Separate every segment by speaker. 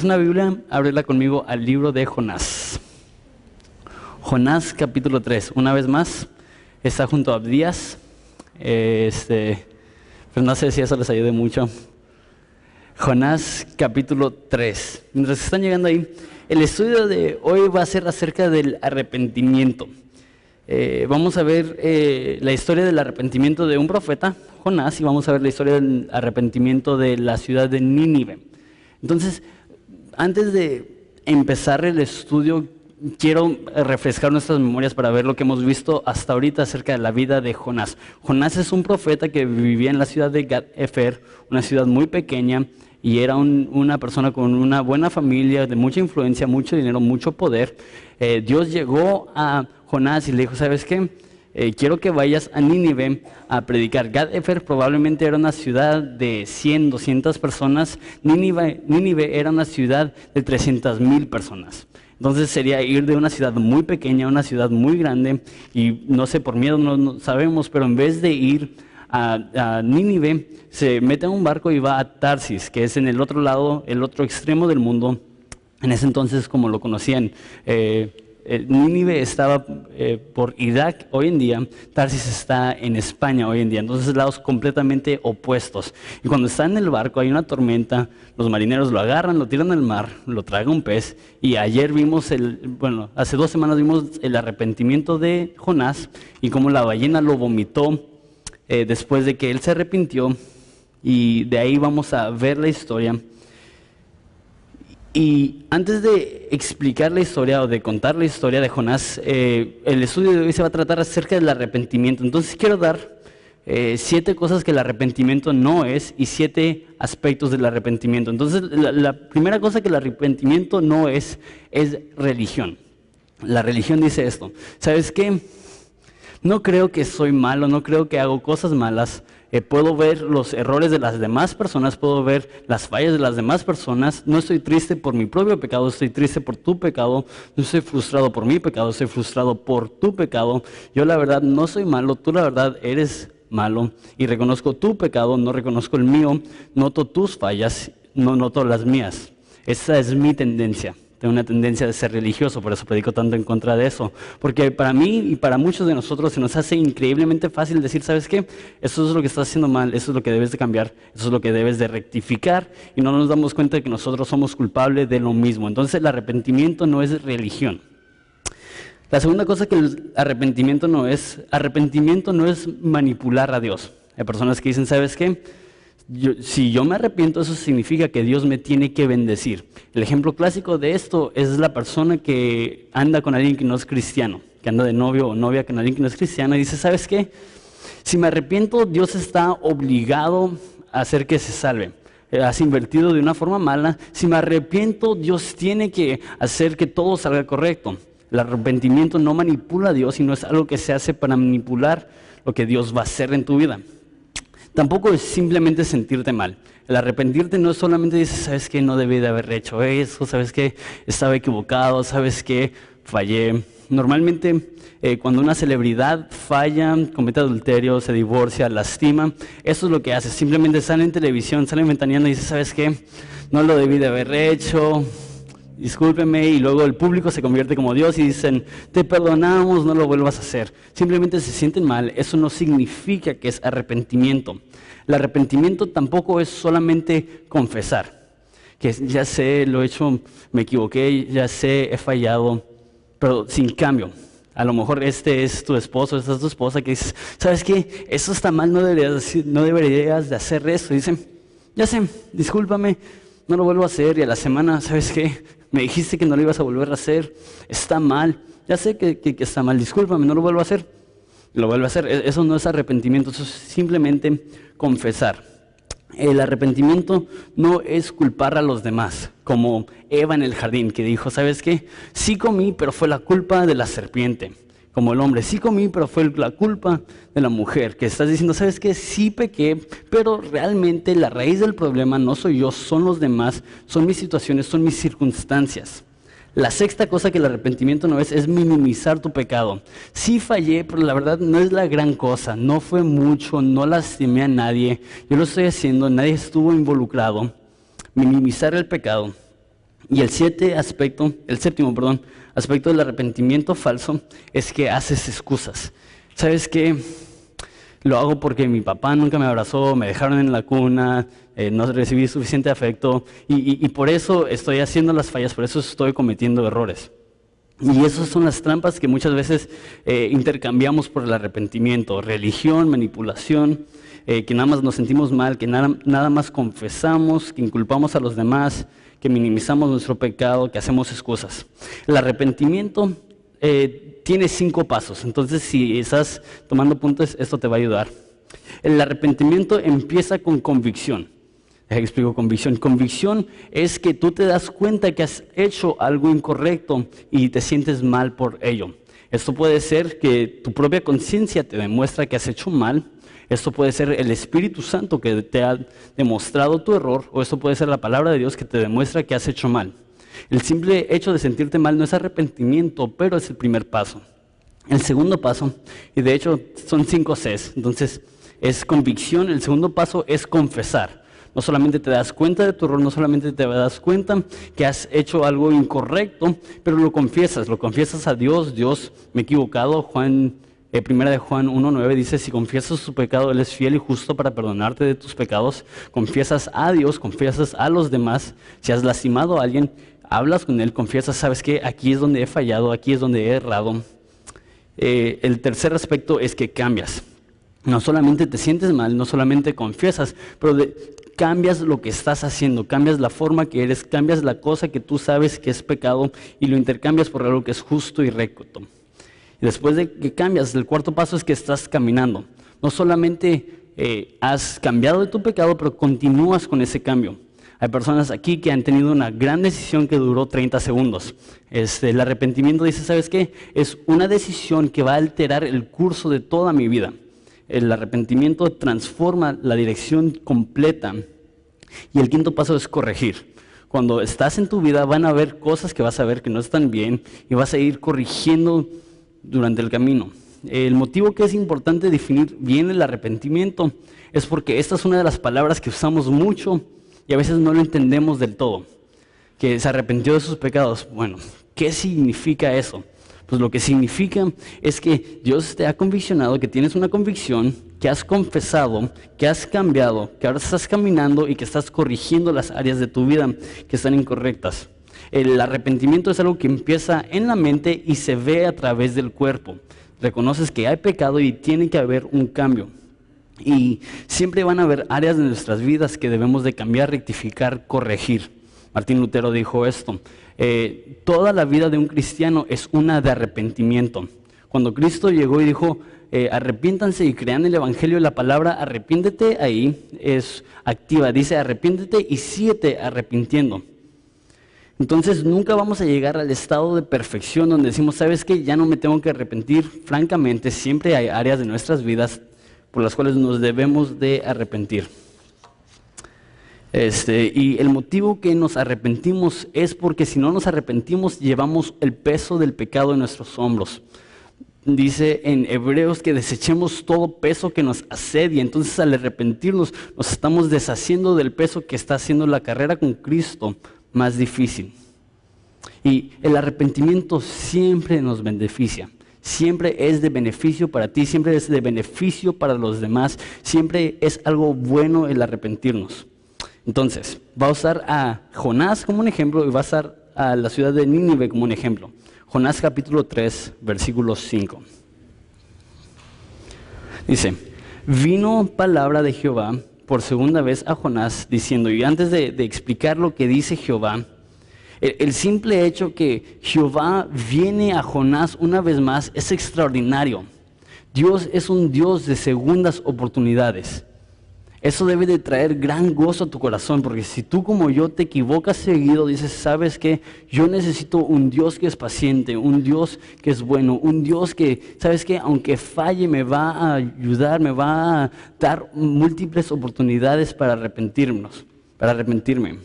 Speaker 1: Una Biblia, ábrela conmigo al libro de Jonás. Jonás capítulo 3. Una vez más, está junto a Abdías. Pero no sé si eso les ayude mucho. Jonás capítulo 3. Mientras están llegando ahí, el estudio de hoy va a ser acerca del arrepentimiento. Vamos a ver la historia del arrepentimiento de un profeta, Jonás, y vamos a ver la historia del arrepentimiento de la ciudad de Nínive. Entonces, antes de empezar el estudio, quiero refrescar nuestras memorias para ver lo que hemos visto hasta ahorita acerca de la vida de Jonás. Jonás es un profeta que vivía en la ciudad de Gat-Efer, una ciudad muy pequeña, y era una persona con una buena familia, de mucha influencia, mucho dinero, mucho poder. Dios llegó a Jonás y le dijo, ¿sabes qué? Quiero que vayas a Nínive a predicar. Gat-Efer probablemente era una ciudad de 100, 200 personas. Nínive era una ciudad de 300,000 personas. Entonces sería ir de una ciudad muy pequeña a una ciudad muy grande. Y no sé, por miedo no sabemos, pero en vez de ir a Nínive, se mete en un barco y va a Tarsis, que es en el otro lado, el otro extremo del mundo. En ese entonces, como lo conocían, Nínive estaba por Irak hoy en día, Tarsis está en España hoy en día, entonces lados completamente opuestos. Y cuando está en el barco hay una tormenta, los marineros lo agarran, lo tiran al mar, lo traga un pez. Y ayer vimos, hace 2 semanas vimos el arrepentimiento de Jonás y cómo la ballena lo vomitó después de que él se arrepintió. Y de ahí vamos a ver la historia. Y antes de explicar la historia o de contar la historia de Jonás, el estudio de hoy se va a tratar acerca del arrepentimiento. Entonces quiero dar 7 cosas que el arrepentimiento no es y 7 aspectos del arrepentimiento. Entonces la primera cosa que el arrepentimiento no es religión. La religión dice esto, ¿sabes qué? No creo que soy malo, no creo que hago cosas malas. Puedo ver los errores de las demás personas, puedo ver las fallas de las demás personas. No estoy triste por mi propio pecado, estoy triste por tu pecado. No estoy frustrado por mi pecado, estoy frustrado por tu pecado. Yo la verdad no soy malo, tú la verdad eres malo. Y reconozco tu pecado, no reconozco el mío. Noto tus fallas, no noto las mías. Esa es mi tendencia. Tengo una tendencia de ser religioso, por eso predico tanto en contra de eso. Porque para mí y para muchos de nosotros se nos hace increíblemente fácil decir, ¿sabes qué? Eso es lo que estás haciendo mal, eso es lo que debes de cambiar, eso es lo que debes de rectificar. Y no nos damos cuenta de que nosotros somos culpables de lo mismo. Entonces el arrepentimiento no es religión. La segunda cosa que el arrepentimiento no es manipular a Dios. Hay personas que dicen, ¿sabes qué? Si yo me arrepiento, eso significa que Dios me tiene que bendecir. El ejemplo clásico de esto es la persona que anda con alguien que no es cristiano, que anda de novio o novia con alguien que no es cristiano y dice, ¿sabes qué? Si me arrepiento, Dios está obligado a hacer que se salve. Has invertido de una forma mala. Si me arrepiento, Dios tiene que hacer que todo salga correcto. El arrepentimiento no manipula a Dios, sino es algo que se hace para manipular lo que Dios va a hacer en tu vida. Tampoco es simplemente sentirte mal. El arrepentirte no es solamente dices, ¿sabes qué? No debí de haber hecho eso, ¿sabes qué? Estaba equivocado, ¿sabes qué? Fallé. Normalmente cuando una celebridad falla, comete adulterio, se divorcia, lastima, eso es lo que hace. Simplemente sale en televisión, sale ventaneando y dice, ¿sabes qué? No lo debí de haber hecho, discúlpeme, y luego el público se convierte como Dios y dicen, te perdonamos, no lo vuelvas a hacer. Simplemente se sienten mal, eso no significa que es arrepentimiento. El arrepentimiento tampoco es solamente confesar, que ya sé, lo he hecho, me equivoqué, ya sé, he fallado, pero sin cambio. A lo mejor este es tu esposo, esta es tu esposa que dices, ¿sabes qué? Eso está mal, no deberías de hacer eso. Y dicen, ya sé, discúlpame, no lo vuelvo a hacer. Y a la semana, ¿sabes qué? Me dijiste que no lo ibas a volver a hacer, está mal, ya sé que está mal, discúlpame, no lo vuelvo a hacer. lo vuelve a hacer. Eso no es arrepentimiento, eso es simplemente confesar. El arrepentimiento no es culpar a los demás, como Eva en el jardín, que dijo, ¿sabes qué? Sí comí, pero fue la culpa de la serpiente. Como el hombre, sí comí, pero fue la culpa de la mujer, que estás diciendo, ¿sabes qué? Sí pequé, pero realmente la raíz del problema no soy yo, son los demás, son mis situaciones, son mis circunstancias. La sexta cosa que el arrepentimiento no es minimizar tu pecado. Sí fallé, pero la verdad no es la gran cosa, no fue mucho, no lastimé a nadie, yo lo estoy haciendo, nadie estuvo involucrado. Minimizar el pecado. Y el séptimo aspecto del arrepentimiento falso es que haces excusas. ¿Sabes qué? Lo hago porque mi papá nunca me abrazó, me dejaron en la cuna, no recibí suficiente afecto y por eso estoy haciendo las fallas, por eso estoy cometiendo errores. Y esas son las trampas que muchas veces intercambiamos por el arrepentimiento. Religión, manipulación, que nada más nos sentimos mal, que nada más confesamos, que inculpamos a los demás, que minimizamos nuestro pecado, que hacemos excusas. El arrepentimiento tiene 5 pasos, entonces si estás tomando puntos, esto te va a ayudar. El arrepentimiento empieza con convicción. Explico convicción. Convicción es que tú te das cuenta que has hecho algo incorrecto y te sientes mal por ello. Esto puede ser que tu propia conciencia te demuestra que has hecho mal. Esto puede ser el Espíritu Santo que te ha demostrado tu error, o esto puede ser la palabra de Dios que te demuestra que has hecho mal. El simple hecho de sentirte mal no es arrepentimiento, pero es el primer paso. El segundo paso, y de hecho son 5 Cs, entonces es convicción. El segundo paso es confesar. No solamente te das cuenta de tu error, no solamente te das cuenta que has hecho algo incorrecto, pero lo confiesas a Dios. Dios, me he equivocado. Primera de Juan 1:9 dice, si confiesas tu pecado, Él es fiel y justo para perdonarte de tus pecados. Confiesas a Dios, confiesas a los demás. Si has lastimado a alguien, hablas con Él, confiesas, ¿sabes qué? Aquí es donde he fallado, aquí es donde he errado. El tercer aspecto es que cambias. No solamente te sientes mal, no solamente confiesas, pero cambias lo que estás haciendo, cambias la forma que eres, cambias la cosa que tú sabes que es pecado y lo intercambias por algo que es justo y recto. Y después de que cambias, el cuarto paso es que estás caminando. No solamente has cambiado de tu pecado, pero continúas con ese cambio. Hay personas aquí que han tenido una gran decisión que duró 30 segundos. El arrepentimiento dice, ¿sabes qué? Es una decisión que va a alterar el curso de toda mi vida. El arrepentimiento transforma la dirección completa. Y el quinto paso es corregir. Cuando estás en tu vida van a haber cosas que vas a ver que no están bien y vas a ir corrigiendo durante el camino. El motivo que es importante definir bien el arrepentimiento es porque esta es una de las palabras que usamos mucho y a veces no lo entendemos del todo. Que se arrepintió de sus pecados. Bueno, ¿qué significa eso? Pues lo que significa es que Dios te ha conviccionado, que tienes una convicción, que has confesado, que has cambiado, que ahora estás caminando y que estás corrigiendo las áreas de tu vida que están incorrectas. El arrepentimiento es algo que empieza en la mente y se ve a través del cuerpo. Reconoces que hay pecado y tiene que haber un cambio. Y siempre van a haber áreas de nuestras vidas que debemos de cambiar, rectificar, corregir. Martín Lutero dijo esto. Toda la vida de un cristiano es una de arrepentimiento. Cuando Cristo llegó y dijo, arrepiéntanse y crean el evangelio, la palabra arrepiéntete ahí es activa. Dice arrepiéntete y síguete arrepintiendo. Entonces nunca vamos a llegar al estado de perfección donde decimos, ¿sabes qué? Ya no me tengo que arrepentir. Francamente, siempre hay áreas de nuestras vidas por las cuales nos debemos de arrepentir. Y el motivo que nos arrepentimos es porque si no nos arrepentimos llevamos el peso del pecado en nuestros hombros. Dice en Hebreos que desechemos todo peso que nos asedia. Entonces al arrepentirnos nos estamos deshaciendo del peso que está haciendo la carrera con Cristo más difícil. Y el arrepentimiento siempre nos beneficia. Siempre es de beneficio para ti, siempre es de beneficio para los demás. Siempre es algo bueno el arrepentirnos. Entonces, va a usar a Jonás como un ejemplo y va a usar a la ciudad de Nínive como un ejemplo. Jonás capítulo 3, versículo 5. Dice, vino palabra de Jehová por segunda vez a Jonás diciendo, y antes de explicar lo que dice Jehová, el simple hecho que Jehová viene a Jonás una vez más es extraordinario. Dios es un Dios de segundas oportunidades. Eso debe de traer gran gozo a tu corazón, porque si tú como yo te equivocas seguido, dices, ¿sabes qué? Yo necesito un Dios que es paciente, un Dios que es bueno, un Dios que, ¿sabes qué? Aunque falle, me va a ayudar, me va a dar múltiples oportunidades para arrepentirme.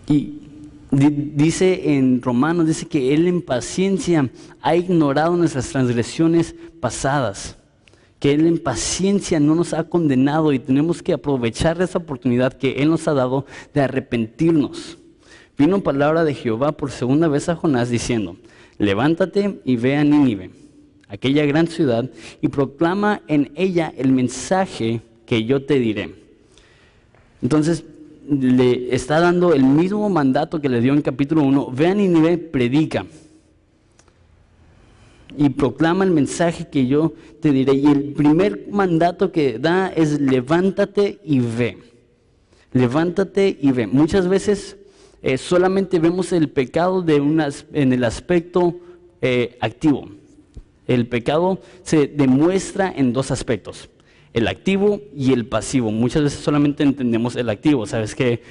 Speaker 1: Y dice en Romanos, dice que Él en paciencia ha ignorado nuestras transgresiones pasadas. Que Él en paciencia no nos ha condenado y tenemos que aprovechar esa oportunidad que Él nos ha dado de arrepentirnos. Vino palabra de Jehová por segunda vez a Jonás diciendo, levántate y ve a Nínive, aquella gran ciudad, y proclama en ella el mensaje que yo te diré. Entonces le está dando el mismo mandato que le dio en capítulo 1, ve a Nínive, predica. Y proclama el mensaje que yo te diré. Y el primer mandato que da es levántate y ve. Levántate y ve. Muchas veces solamente vemos el pecado en el aspecto activo. El pecado se demuestra en dos aspectos. El activo y el pasivo. Muchas veces solamente entendemos el activo. Sabes que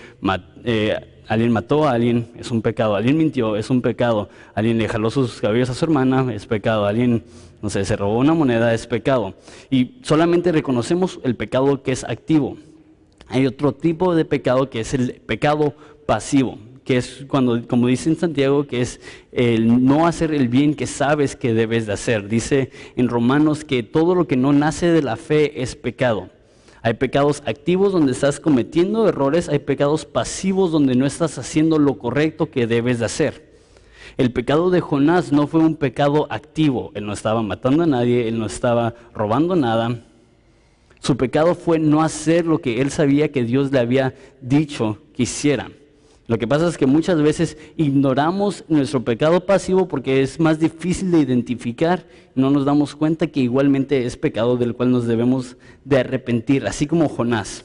Speaker 1: alguien mató a alguien, es un pecado. Alguien mintió, es un pecado. Alguien le jaló sus cabellos a su hermana, es pecado. Alguien, no sé, se robó una moneda, es pecado. Y solamente reconocemos el pecado que es activo. Hay otro tipo de pecado que es el pecado pasivo, que es cuando, como dice en Santiago, que es el no hacer el bien que sabes que debes de hacer. Dice en Romanos que todo lo que no nace de la fe es pecado. Hay pecados activos donde estás cometiendo errores, hay pecados pasivos donde no estás haciendo lo correcto que debes de hacer. El pecado de Jonás no fue un pecado activo, él no estaba matando a nadie, él no estaba robando nada. Su pecado fue no hacer lo que él sabía que Dios le había dicho que hiciera. Lo que pasa es que muchas veces ignoramos nuestro pecado pasivo porque es más difícil de identificar. No nos damos cuenta que igualmente es pecado del cual nos debemos de arrepentir, así como Jonás.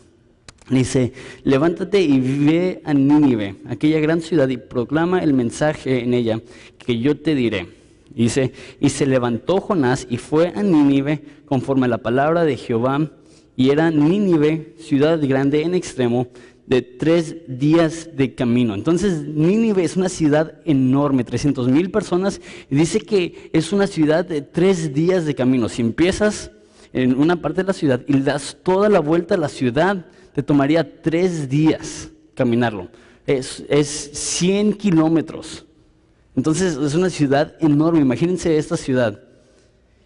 Speaker 1: Dice, levántate y ve a Nínive, aquella gran ciudad, y proclama el mensaje en ella que yo te diré. Dice, y se levantó Jonás y fue a Nínive conforme a la palabra de Jehová, y era Nínive, ciudad grande en extremo, de 3 días de camino. Entonces Nínive es una ciudad enorme, 300,000 personas, y dice que es una ciudad de 3 días de camino. Si empiezas en una parte de la ciudad y le das toda la vuelta a la ciudad, te tomaría 3 días caminarlo. Es 100 kilómetros. Entonces es una ciudad enorme, imagínense esta ciudad.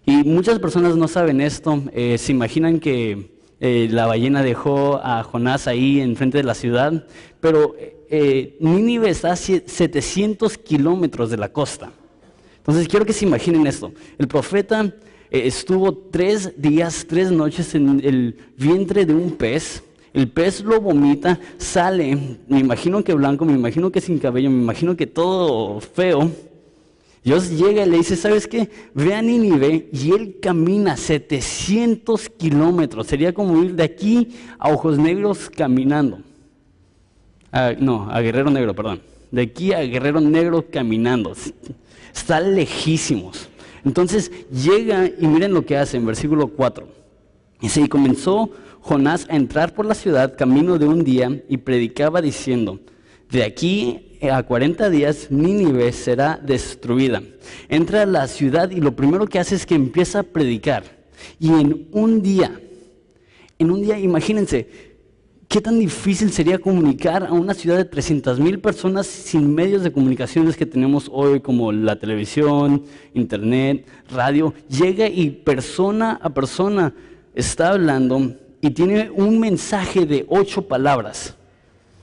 Speaker 1: Y muchas personas no saben esto, se imaginan que la ballena dejó a Jonás ahí enfrente de la ciudad, pero Nínive está a 700 kilómetros de la costa. Entonces quiero que se imaginen esto. El profeta estuvo 3 días, 3 noches en el vientre de un pez. El pez lo vomita, sale, me imagino que blanco, me imagino que sin cabello, me imagino que todo feo. Dios llega y le dice, ¿sabes qué? Ve a Nínive, y él camina 700 kilómetros. Sería como ir de aquí a Ojos Negros caminando. A Guerrero Negro, perdón. De aquí a Guerrero Negro caminando. Está lejísimos. Entonces llega y miren lo que hace en versículo 4. Dice, y comenzó Jonás a entrar por la ciudad camino de un día y predicaba diciendo, de aquí a 40 días Nínive será destruida. Entra a la ciudad y lo primero que hace es que empieza a predicar. Y en un día, imagínense, qué tan difícil sería comunicar a una ciudad de 300,000 personas sin medios de comunicaciones que tenemos hoy como la televisión, internet, radio. Llega y persona a persona está hablando y tiene un mensaje de 8 palabras.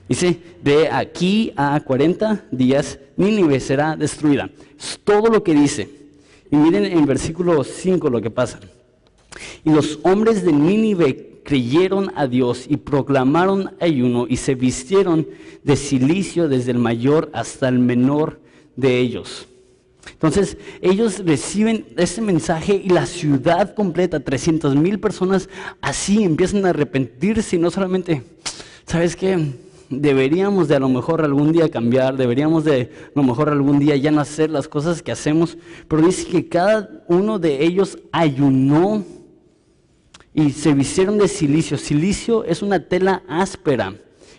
Speaker 1: Dice, de aquí a 40 días Nínive será destruida. Es todo lo que dice. Y miren en versículo 5 lo que pasa. Y los hombres de Nínive creyeron a Dios y proclamaron ayuno y se vistieron de cilicio desde el mayor hasta el menor de ellos. Entonces ellos reciben ese mensaje y la ciudad completa, 300,000 personas, así empiezan a arrepentirse y no solamente, ¿sabes qué? deberíamos de a lo mejor algún día cambiar, deberíamos de a lo mejor algún día ya no hacer las cosas que hacemos, pero dice que cada uno de ellos ayunó y se vistieron de cilicio. Cilicio es una tela áspera.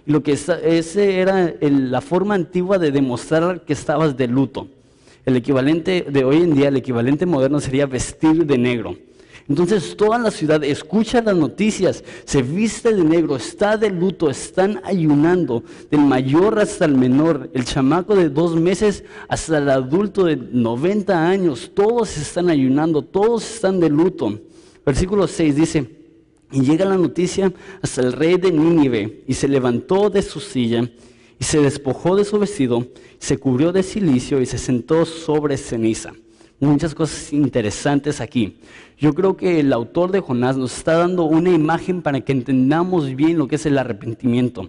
Speaker 1: Lo que ese era la forma antigua de demostrar que estabas de luto. El equivalente de hoy en día, el equivalente moderno sería vestir de negro. Entonces toda la ciudad escucha las noticias, se viste de negro, está de luto, están ayunando, del mayor hasta el menor, el chamaco de 2 meses hasta el adulto de 90 años, todos están ayunando, todos están de luto. Versículo 6 dice: y llega la noticia hasta el rey de Nínive, y se levantó de su silla, y se despojó de su vestido, se cubrió de cilicio, y se sentó sobre ceniza. Muchas cosas interesantes aquí. Yo creo que el autor de Jonás nos está dando una imagen para que entendamos bien lo que es el arrepentimiento.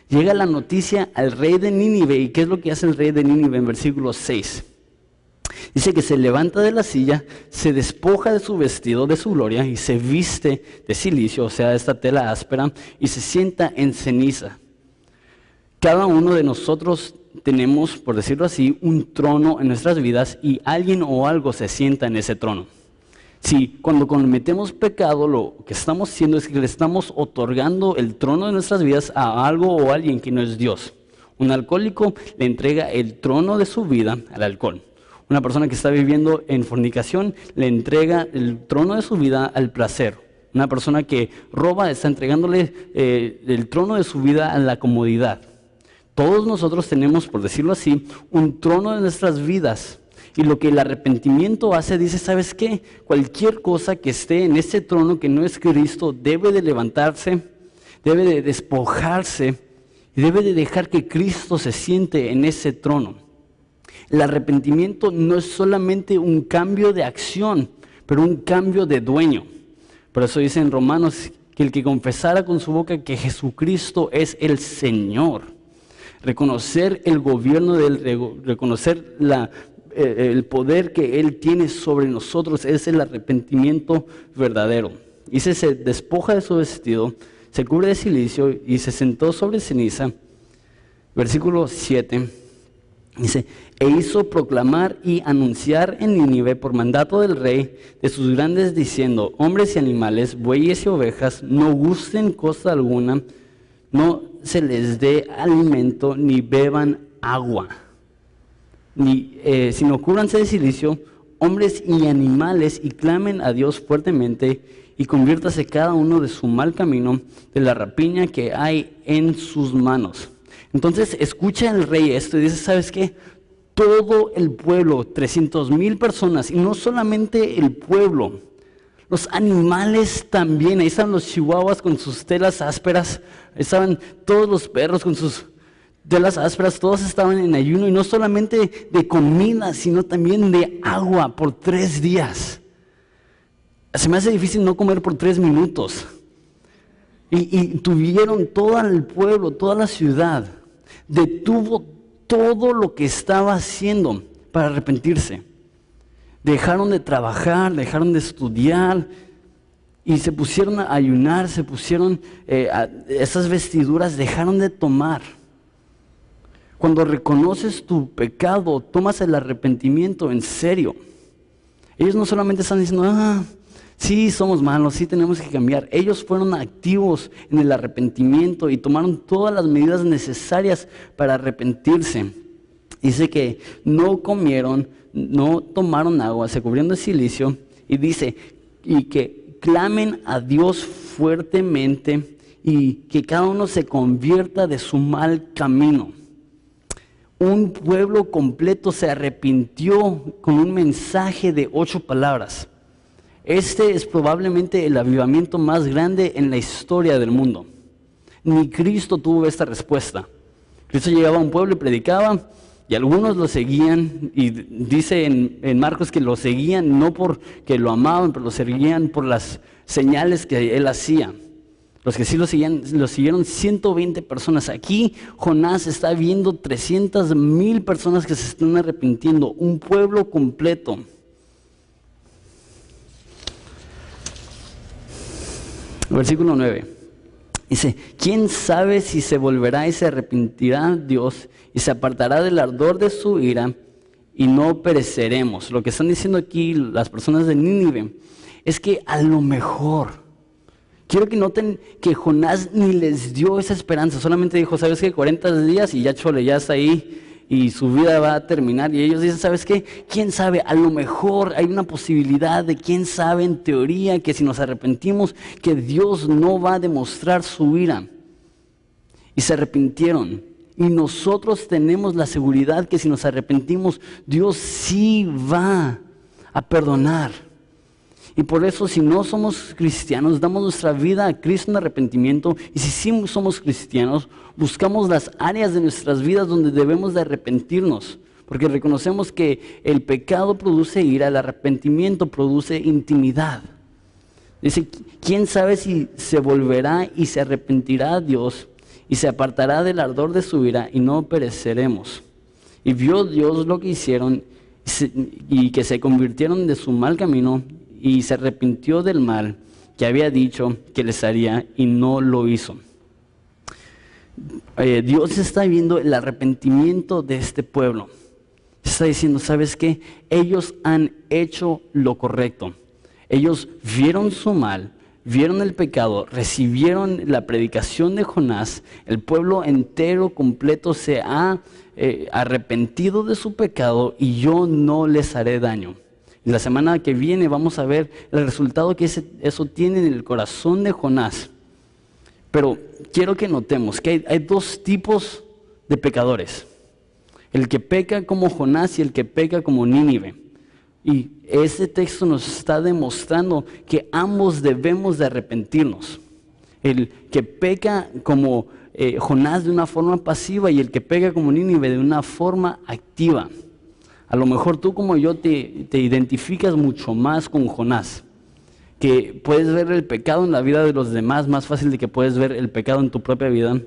Speaker 1: Llega la noticia al rey de Nínive, ¿y qué es lo que hace el rey de Nínive en versículo 6? Dice que se levanta de la silla, se despoja de su vestido, de su gloria, y se viste de cilicio, o sea, esta tela áspera, y se sienta en ceniza. Cada uno de nosotros tenemos, por decirlo así, un trono en nuestras vidas, y alguien o algo se sienta en ese trono. Si cuando cometemos pecado, lo que estamos haciendo es que le estamos otorgando el trono de nuestras vidas a algo o alguien que no es Dios. Un alcohólico le entrega el trono de su vida al alcohol. Una persona que está viviendo en fornicación le entrega el trono de su vida al placer. Una persona que roba está entregándole el trono de su vida a la comodidad. Todos nosotros tenemos, por decirlo así, un trono de nuestras vidas. Y lo que el arrepentimiento hace, dice, ¿sabes qué? Cualquier cosa que esté en ese trono que no es Cristo debe de levantarse, debe de despojarse y debe de dejar que Cristo se siente en ese trono. El arrepentimiento no es solamente un cambio de acción, pero un cambio de dueño. Por eso dice en Romanos que el que confesara con su boca que Jesucristo es el Señor, reconocer el gobierno de Él, reconocer el poder que Él tiene sobre nosotros, es el arrepentimiento verdadero. Dice, se despoja de su vestido, se cubre de cilicio y se sentó sobre ceniza. Versículo 7. Dice, e hizo proclamar y anunciar en Nínive por mandato del rey de sus grandes diciendo, hombres y animales, bueyes y ovejas, no gusten cosa alguna, no se les dé alimento ni beban agua, sino cúbranse de cilicio, hombres y animales, y clamen a Dios fuertemente, y conviértase cada uno de su mal camino, de la rapiña que hay en sus manos. Entonces escucha el rey esto y dice, ¿sabes qué? Todo el pueblo, 300,000 personas, y no solamente el pueblo, los animales también. Ahí estaban los chihuahuas con sus telas ásperas, ahí estaban todos los perros con sus telas ásperas, todos estaban en ayuno, y no solamente de comida, sino también de agua por 3 días. Se me hace difícil no comer por 3 minutos. Y tuvieron todo el pueblo, toda la ciudad, detuvo todo lo que estaba haciendo para arrepentirse. Dejaron de trabajar, dejaron de estudiar y se pusieron a ayunar, se pusieron esas vestiduras, dejaron de tomar. Cuando reconoces tu pecado, tomas el arrepentimiento en serio. Ellos no solamente están diciendo, sí, somos malos, sí tenemos que cambiar. Ellos fueron activos en el arrepentimiento y tomaron todas las medidas necesarias para arrepentirse. Dice que no comieron, no tomaron agua, se cubrieron de cilicio, y dice, y que clamen a Dios fuertemente y que cada uno se convierta de su mal camino. Un pueblo completo se arrepintió con un mensaje de 8 palabras. Este es probablemente el avivamiento más grande en la historia del mundo. Ni Cristo tuvo esta respuesta. Cristo llegaba a un pueblo y predicaba, y algunos lo seguían, y dice en Marcos que lo seguían no porque lo amaban, pero lo seguían por las señales que él hacía. Los que sí lo siguieron 120 personas. Aquí Jonás está viendo 300,000 personas que se están arrepintiendo, un pueblo completo. Versículo 9. Dice, ¿quién sabe si se volverá y se arrepentirá Dios y se apartará del ardor de su ira y no pereceremos? Lo que están diciendo aquí las personas de Nínive es que a lo mejor, quiero que noten que Jonás ni les dio esa esperanza, solamente dijo, ¿sabes qué? 40 días y ya chole, ya está ahí y su vida va a terminar. Y ellos dicen, ¿sabes qué? ¿Quién sabe? A lo mejor hay una posibilidad de, quién sabe, en teoría, que si nos arrepentimos, que Dios no va a demostrar su ira. Y se arrepintieron. Y nosotros tenemos la seguridad que si nos arrepentimos, Dios sí va a perdonar. Y por eso, si no somos cristianos, damos nuestra vida a Cristo en arrepentimiento. Y si sí somos cristianos, buscamos las áreas de nuestras vidas donde debemos de arrepentirnos. Porque reconocemos que el pecado produce ira, el arrepentimiento produce intimidad. Dice, ¿quién sabe si se volverá y se arrepentirá a Dios y se apartará del ardor de su ira y no pereceremos? Y vio Dios lo que hicieron y que se convirtieron de su mal camino y se arrepintió del mal que había dicho que les haría y no lo hizo. Dios está viendo el arrepentimiento de este pueblo. Está diciendo, ¿sabes qué? Ellos han hecho lo correcto. Ellos vieron su mal, vieron el pecado, recibieron la predicación de Jonás. El pueblo entero, completo, se ha arrepentido de su pecado y yo no les haré daño. Y la semana que viene vamos a ver el resultado que eso tiene en el corazón de Jonás. Pero quiero que notemos que hay dos tipos de pecadores. El que peca como Jonás y el que peca como Nínive. Y este texto nos está demostrando que ambos debemos de arrepentirnos. El que peca como Jonás de una forma pasiva y el que peca como Nínive de una forma activa. A lo mejor tú como yo te identificas mucho más con Jonás, que puedes ver el pecado en la vida de los demás más fácil de que puedes ver el pecado en tu propia vida.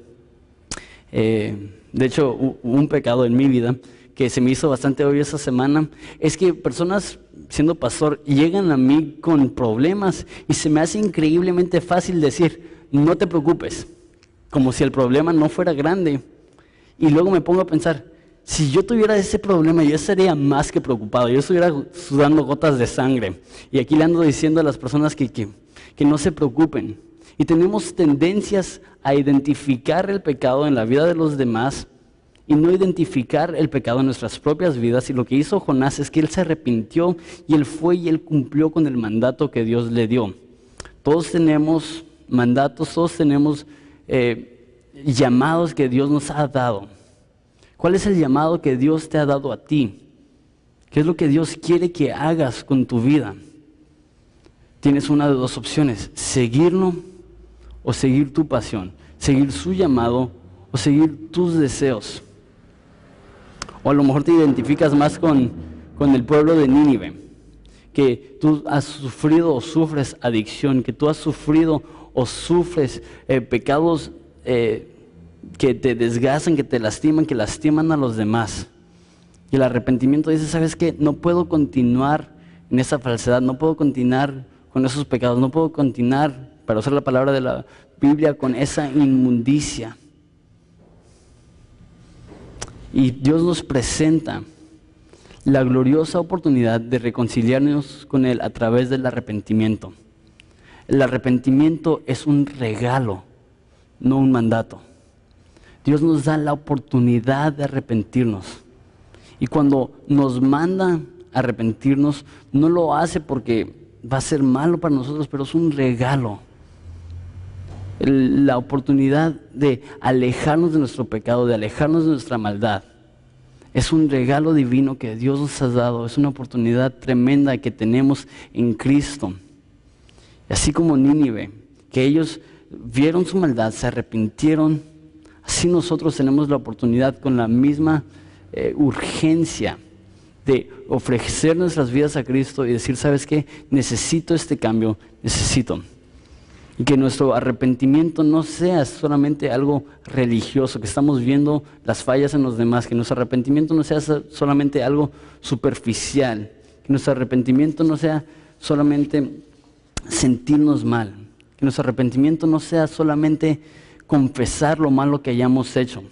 Speaker 1: De hecho, un pecado en mi vida que se me hizo bastante obvio esa semana es que personas, siendo pastor, llegan a mí con problemas y se me hace increíblemente fácil decir, no te preocupes, como si el problema no fuera grande. Y luego me pongo a pensar, si yo tuviera ese problema, yo estaría más que preocupado, yo estuviera sudando gotas de sangre. Y aquí le ando diciendo a las personas que no se preocupen. Y tenemos tendencias a identificar el pecado en la vida de los demás y no identificar el pecado en nuestras propias vidas. Y lo que hizo Jonás es que él se arrepintió y él fue y él cumplió con el mandato que Dios le dio. Todos tenemos mandatos, todos tenemos llamados que Dios nos ha dado. ¿Cuál es el llamado que Dios te ha dado a ti? ¿Qué es lo que Dios quiere que hagas con tu vida? Tienes una de dos opciones, seguirlo o seguir tu pasión, seguir su llamado o seguir tus deseos. O a lo mejor te identificas más con el pueblo de Nínive, que tú has sufrido o sufres adicción, que tú has sufrido o sufres pecados que te desgastan, que te lastiman, que lastiman a los demás. Y el arrepentimiento dice, ¿sabes qué? No puedo continuar en esa falsedad, no puedo continuar con esos pecados, no puedo continuar, para usar la palabra de la Biblia, con esa inmundicia. Y Dios nos presenta la gloriosa oportunidad de reconciliarnos con Él a través del arrepentimiento. El arrepentimiento es un regalo, no un mandato. Dios nos da la oportunidad de arrepentirnos. Y cuando nos manda a arrepentirnos, no lo hace porque va a ser malo para nosotros, pero es un regalo. La oportunidad de alejarnos de nuestro pecado, de alejarnos de nuestra maldad. Es un regalo divino que Dios nos ha dado. Es una oportunidad tremenda que tenemos en Cristo. Así como Nínive, que ellos vieron su maldad, se arrepintieron. Así nosotros tenemos la oportunidad con la misma urgencia de ofrecer nuestras vidas a Cristo y decir, ¿sabes qué? Necesito este cambio, necesito. Y que nuestro arrepentimiento no sea solamente algo religioso, que estamos viendo las fallas en los demás, que nuestro arrepentimiento no sea solamente algo superficial, que nuestro arrepentimiento no sea solamente sentirnos mal, que Que nuestro arrepentimiento no sea solamente confesar lo malo que hayamos hecho.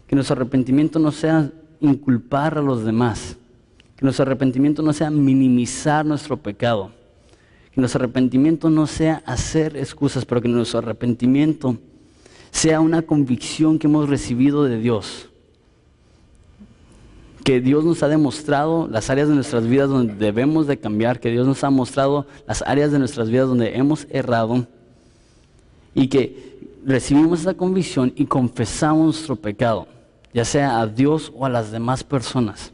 Speaker 1: Que nuestro arrepentimiento no sea inculpar a los demás. Que nuestro arrepentimiento no sea minimizar nuestro pecado. Que nuestro arrepentimiento no sea hacer excusas, pero que nuestro arrepentimiento sea una convicción que hemos recibido de Dios. Que Dios nos ha demostrado las áreas de nuestras vidas donde debemos de cambiar, que Dios nos ha mostrado las áreas de nuestras vidas donde hemos errado y que recibimos esa convicción y confesamos nuestro pecado, ya sea a Dios o a las demás personas.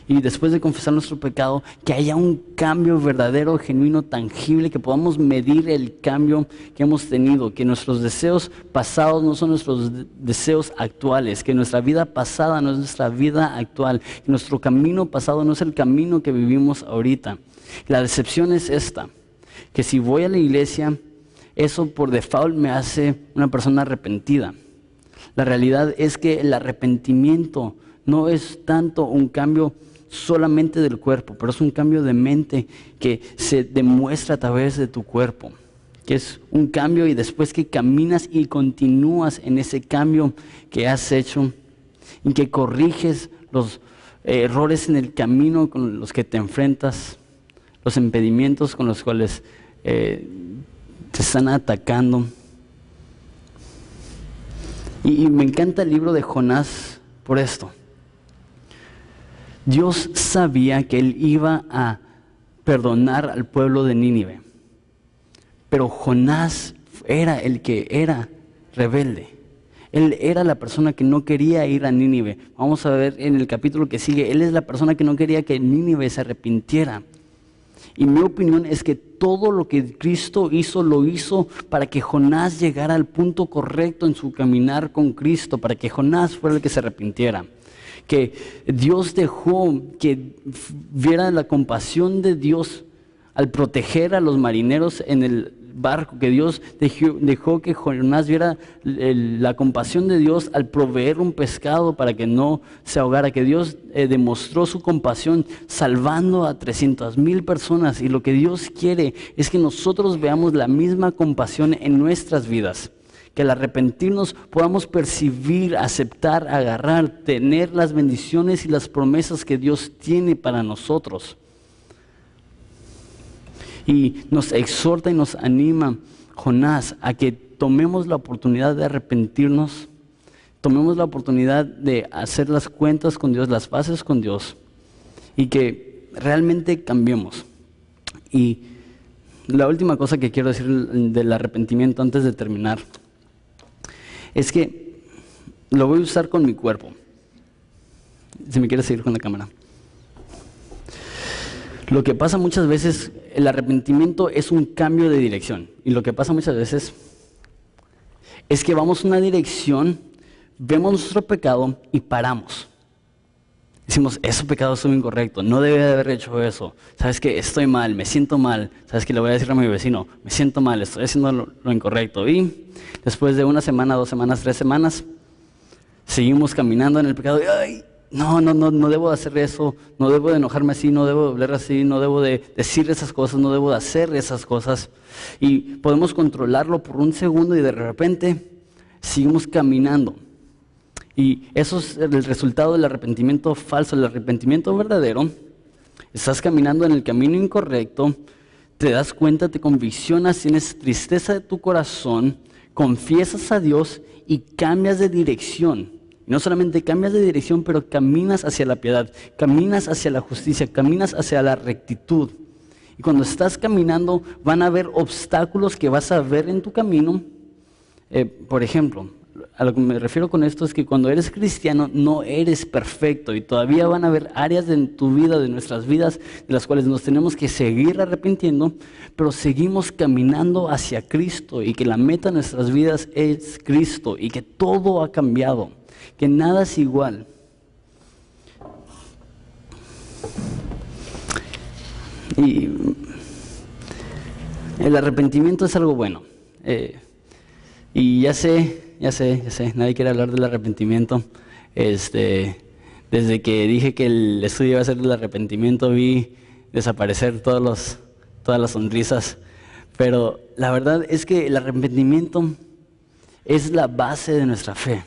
Speaker 1: Y después de confesar nuestro pecado, que haya un cambio verdadero, genuino, tangible, que podamos medir el cambio que hemos tenido, que nuestros deseos pasados no son nuestros deseos actuales, que nuestra vida pasada no es nuestra vida actual, que nuestro camino pasado no es el camino que vivimos ahorita. La decepción es esta, que si voy a la iglesia, eso por default me hace una persona arrepentida. La realidad es que el arrepentimiento no es tanto un cambio solamente del cuerpo, pero es un cambio de mente que se demuestra a través de tu cuerpo, que es un cambio y después que caminas y continúas en ese cambio que has hecho y que corriges los errores en el camino con los que te enfrentas, los impedimentos con los cuales te están atacando. Y me encanta el libro de Jonás por esto. Dios sabía que Él iba a perdonar al pueblo de Nínive, pero Jonás era el que era rebelde. Él era la persona que no quería ir a Nínive. Vamos a ver en el capítulo que sigue, él es la persona que no quería que Nínive se arrepintiera. Y mi opinión es que todo lo que Cristo hizo, lo hizo para que Jonás llegara al punto correcto en su caminar con Cristo, para que Jonás fuera el que se arrepintiera. Que Dios dejó que viera la compasión de Dios al proteger a los marineros en el barco, que Dios dejó que Jonás viera la compasión de Dios al proveer un pescado para que no se ahogara, que Dios demostró su compasión salvando a 300,000 personas, y lo que Dios quiere es que nosotros veamos la misma compasión en nuestras vidas. Que al arrepentirnos podamos percibir, aceptar, agarrar, tener las bendiciones y las promesas que Dios tiene para nosotros. Y nos exhorta y nos anima Jonás a que tomemos la oportunidad de arrepentirnos, tomemos la oportunidad de hacer las cuentas con Dios, las paces con Dios, y que realmente cambiemos. Y la última cosa que quiero decir del arrepentimiento antes de terminar es que lo voy a usar con mi cuerpo. Si me quieres seguir con la cámara. Lo que pasa muchas veces, el arrepentimiento es un cambio de dirección. Y lo que pasa muchas veces es que vamos en una dirección, vemos nuestro pecado y paramos. Decimos, ese pecado es incorrecto, no debe de haber hecho eso. ¿Sabes qué? Estoy mal, me siento mal. ¿Sabes qué? Le voy a decir a mi vecino, me siento mal, estoy haciendo lo incorrecto. Y después de 1 semana, 2 semanas, 3 semanas, seguimos caminando en el pecado. Y, ¡ay! No debo de hacer eso, no debo de enojarme así, no debo de hablar así, no debo de decir esas cosas, no debo de hacer esas cosas. Y podemos controlarlo por un segundo y de repente seguimos caminando. Y eso es el resultado del arrepentimiento falso. El arrepentimiento verdadero, estás caminando en el camino incorrecto, te das cuenta, te conviccionas, tienes tristeza de tu corazón, confiesas a Dios y cambias de dirección. Y no solamente cambias de dirección, pero caminas hacia la piedad, caminas hacia la justicia, caminas hacia la rectitud. Y cuando estás caminando van a haber obstáculos que vas a ver en tu camino. Por ejemplo, a lo que me refiero con esto es que cuando eres cristiano no eres perfecto y todavía van a haber áreas en tu vida, de nuestras vidas, de las cuales nos tenemos que seguir arrepintiendo, pero seguimos caminando hacia Cristo y que la meta de nuestras vidas es Cristo y que todo ha cambiado, que nada es igual. Y el arrepentimiento es algo bueno. Y ya sé, nadie quiere hablar del arrepentimiento. Desde que dije que el estudio iba a ser del arrepentimiento, vi desaparecer todas las sonrisas. Pero la verdad es que el arrepentimiento es la base de nuestra fe.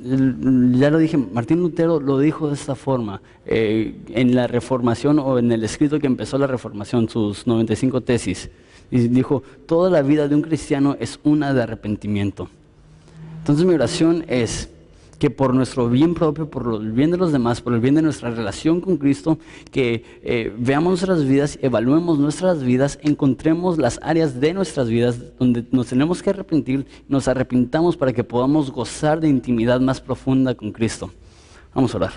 Speaker 1: Ya lo dije, Martín Lutero lo dijo de esta forma, en la Reformación o en el escrito que empezó la Reformación, sus 95 tesis, y dijo, toda la vida de un cristiano es una de arrepentimiento. Entonces mi oración es que por nuestro bien propio, por el bien de los demás, por el bien de nuestra relación con Cristo, que veamos nuestras vidas, evaluemos nuestras vidas, encontremos las áreas de nuestras vidas donde nos tenemos que arrepentir, nos arrepintamos para que podamos gozar de intimidad más profunda con Cristo. Vamos a orar.